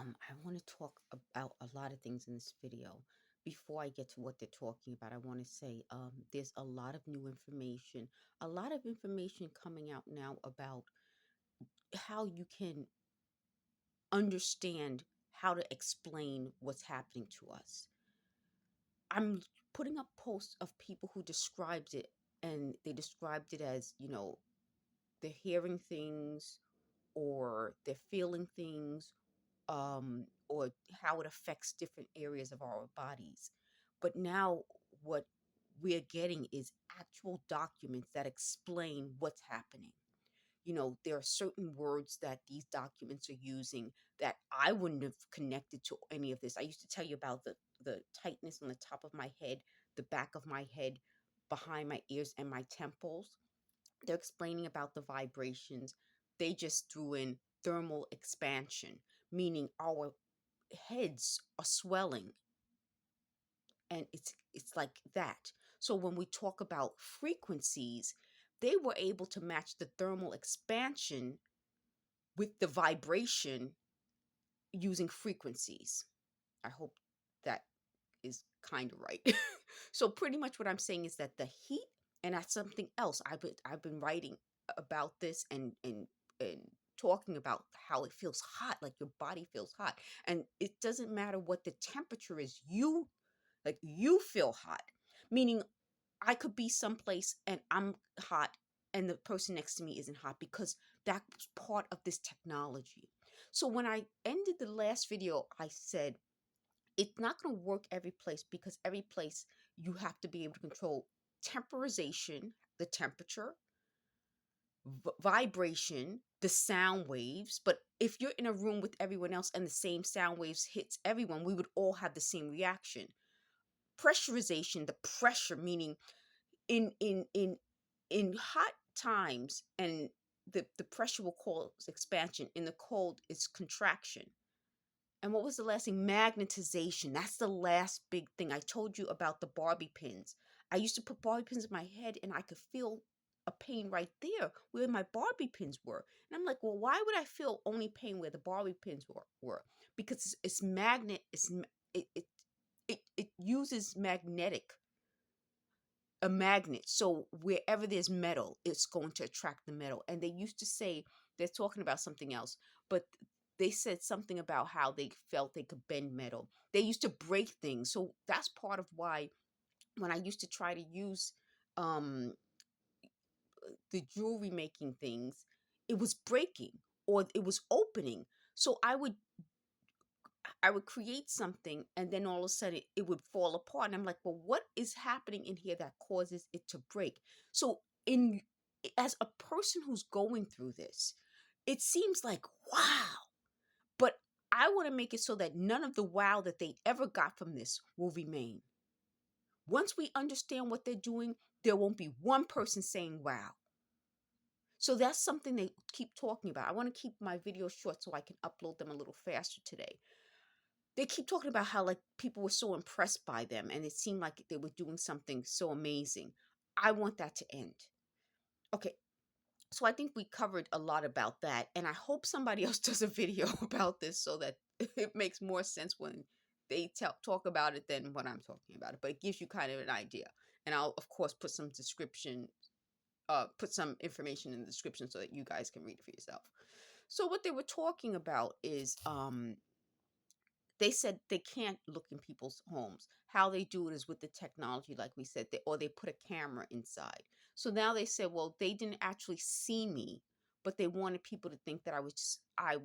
I want to talk about a lot of things in this video. Before I get to what they're talking about, I want to say there's a lot of new information, a lot of information coming out now about how you can understand how to explain what's happening to us. I'm putting up posts of people who described it, and they described it as, they're hearing things or they're feeling things, or how it affects different areas of our bodies. But now, what we're getting is actual documents that explain what's happening. There are certain words that these documents are using that I wouldn't have connected to any of this. I used to tell you about the tightness on the top of my head, the back of my head, behind my ears, and my temples. They're explaining about the vibrations. They just threw in thermal expansion, meaning our heads are swelling, and it's like that. So when we talk about frequencies, they were able to match the thermal expansion with the vibration using frequencies. I hope that is kind of right. So pretty much what I'm saying is that the heat, and that's something else. I've been writing about this, and talking about how it feels hot, like your body feels hot, and it doesn't matter what the temperature is. You feel hot, meaning I could be someplace and I'm hot, and the person next to me isn't hot, because that's part of this technology. So when I ended the last video, I said it's not going to work every place, because every place you have to be able to control temporization, the temperature, vibration, the sound waves. But if you're in a room with everyone else and the same sound waves hits everyone, we would all have the same reaction. Pressurization, the pressure, meaning in hot times, and the pressure will cause expansion. In the cold, it's contraction. And what was the last thing? Magnetization. That's the last big thing. I told you about the Barbie pins. I used to put Barbie pins in my head, and I could feel a pain right there where my Barbie pins were. And I'm like, well, why would I feel only pain where the Barbie pins were? Because it's magnet. It uses a magnet. So wherever there's metal, it's going to attract the metal. And they used to say, they're talking about something else, but they said something about how they felt they could bend metal. They used to break things. So that's part of why when I used to try to use um the jewelry making things, it was breaking or it was opening. So I would create something, and then all of a sudden it would fall apart. And I'm like, well, what is happening in here that causes it to break? So in as a person who's going through this, it seems like wow. But I want to make it so that none of the wow that they ever got from this will remain. Once we understand what they're doing, there won't be one person saying wow. So that's something they keep talking about. I want to keep my videos short so I can upload them a little faster today. They keep talking about how like people were so impressed by them, and it seemed like they were doing something so amazing. I want that to end. Okay, so I think we covered a lot about that, and I hope somebody else does a video about this so that it makes more sense when they talk about it than when I'm talking about it. But it gives you kind of an idea, and I'll of course put some put some information in the description so that you guys can read it for yourself. So what they were talking about is they said they can't look in people's homes. How they do it is with the technology, like we said, or they put a camera inside. So now they said, well, they didn't actually see me, but they wanted people to think that I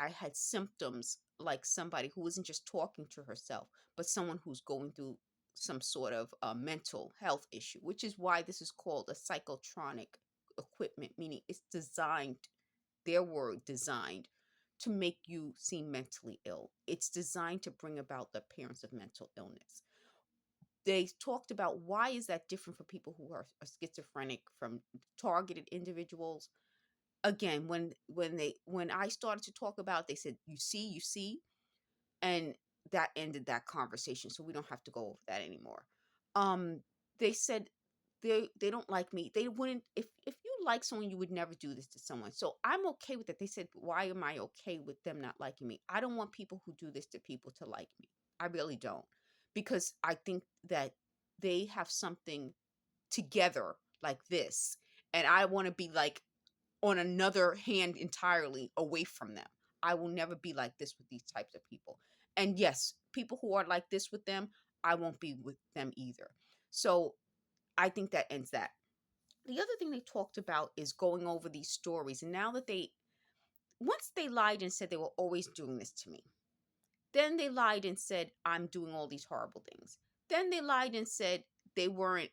had symptoms like somebody who wasn't just talking to herself, but someone who's going through some sort of mental health issue, which is why this is called a psychotronic equipment, meaning it's designed, their word designed, to make you seem mentally ill. It's designed to bring about the appearance of mental illness. They talked about why is that different for people who are schizophrenic from targeted individuals. Again, when I started to talk about it, they said, you see, and that ended that conversation. So we don't have to go over that anymore. Um, they said they don't like me. They wouldn't, if you like someone, you would never do this to someone. So I'm okay with it. They said, why am I okay with them not liking me? I don't want people who do this to people to like me. I really don't. Because I think that they have something together like this. And I want to be like on another hand entirely away from them. I will never be like this with these types of people. And yes, people who are like this with them, I won't be with them either. So I think that ends that. The other thing they talked about is going over these stories. And now that once they lied and said they were always doing this to me, then they lied and said, I'm doing all these horrible things. Then they lied and said they weren't,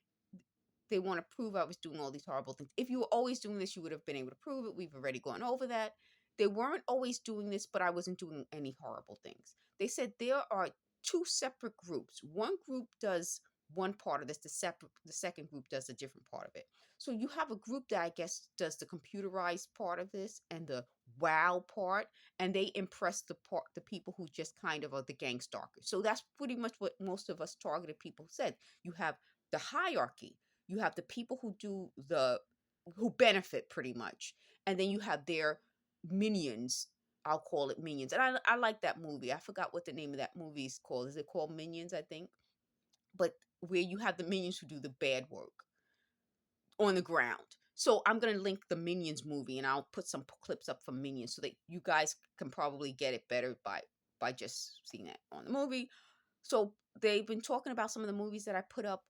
they want to prove I was doing all these horrible things. If you were always doing this, you would have been able to prove it. We've already gone over that. They weren't always doing this, but I wasn't doing any horrible things. They said there are two separate groups. One group does one part of this, the second group does a different part of it. So you have a group that I guess does the computerized part of this and the wow part, and they impress the people who just kind of are the gangstalkers. So that's pretty much what most of us targeted people said. You have the hierarchy. You have the people who benefit pretty much, and then you have their minions. I'll call it minions, and I like that movie. I forgot what the name of that movie is called. Is it called Minions? I think, but where you have the minions who do the bad work on the ground. So I'm gonna link the Minions movie, and I'll put some clips up from Minions so that you guys can probably get it better by just seeing that on the movie. So they've been talking about some of the movies that I put up.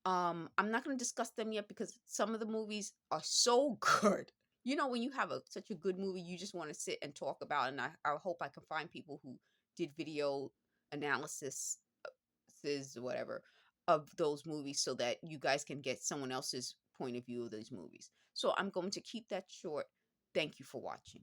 I'm not going to discuss them yet because some of the movies are so good. You know, when you have such a good movie, you just want to sit and talk about it. And I hope I can find people who did video analysis, whatever, of those movies so that you guys can get someone else's point of view of those movies. So I'm going to keep that short. Thank you for watching.